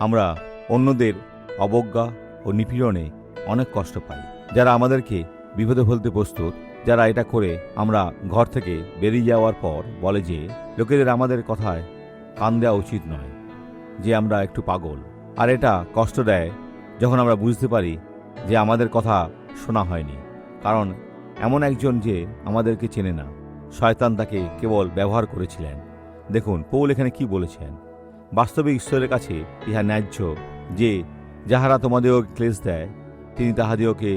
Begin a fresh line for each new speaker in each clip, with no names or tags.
আমরা অন্যদের অবজ্ঞা ও নিপীড়নে অনেক কষ্ট পাই। যারা আমাদেরকে বিপদে ফেলতে প্রস্তুত, যারা এটা করে আমরা ঘর থেকে বেরিয়ে যাওয়ার পর বলে যে লোকেদের আমাদের কথায় কান দেওয়া উচিত নয়, যে আমরা একটু পাগল। আর এটা কষ্ট দেয় যখন আমরা বুঝতে পারি যে আমাদের কথা শোনা হয়নি, কারণ এমন একজন যে আমাদেরকে চেনে না, শয়তান তাকে কেবল ব্যবহার করেছিলেন। দেখুন পৌল এখানে কি বলেছেন, বাস্তবিক ঈশ্বরের কাছে ইহা ন্যায্য যে যাহারা তোমাদেরকে ক্লেশ দেয় তিনি তাহাদিওকে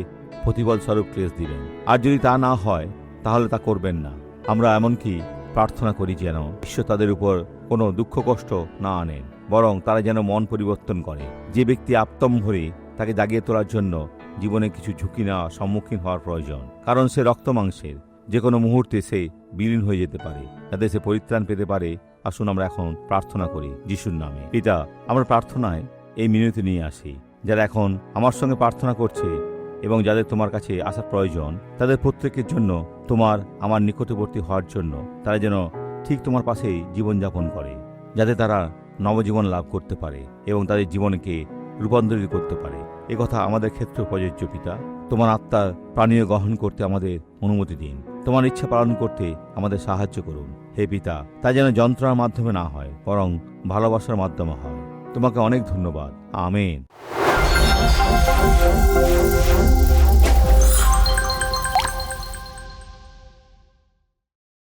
প্রতিফল স্বরূপ ক্লেশ দিবেন। আর যদি তা না হয় তাহলে তা করবেন না। আমরা এমনকি প্রার্থনা করি যেন ঈশ্বর তাদের উপর কোনো দুঃখ কষ্ট না আনেন, বরং তারা যেন মন পরিবর্তন করে। যে ব্যক্তি আত্মম্ভরে তাকে জাগিয়ে তোলার জন্য জীবনে কিছু ঝুঁকি নেওয়া সম্মুখীন হওয়ার প্রয়োজন, কারণ সে রক্ত মাংসের, যে কোনো মুহূর্তে সে বিলীন হয়ে যেতে পারে, যাতে সে পরিত্রাণ পেতে পারে। আসুন আমরা এখন প্রার্থনা করি যিশুর নামে। পিতা, আমরা প্রার্থনায় এই মিনতি নিয়ে আসি, যারা এখন আমার সঙ্গে প্রার্থনা করছে এবং যাদের তোমার কাছে আসার প্রয়োজন, তাদের প্রত্যেকের জন্য তোমার আমার নিকটবর্তী হওয়ার জন্য তারা যেন ঠিক তোমার পাশেই জীবনযাপন করে, যাতে তারা নবজীবন লাভ করতে পারে এবং তাদের জীবনকে রূপান্তরিত করতে পারে। একথা আমাদের ক্ষেত্রে প্রযোজ্য। পিতা, তোমার আত্মার প্রাণীয় গ্রহণ করতে আমাদের অনুমতি দিন, তোমার ইচ্ছা পালন করতে আমাদের সাহায্য করুন। হে পিতা, তা যেন যন্ত্রণার মাধ্যমে না হয়, বরং ভালোবাসার মাধ্যমে হয়। তোমাকে অনেক ধন্যবাদ। আমেন।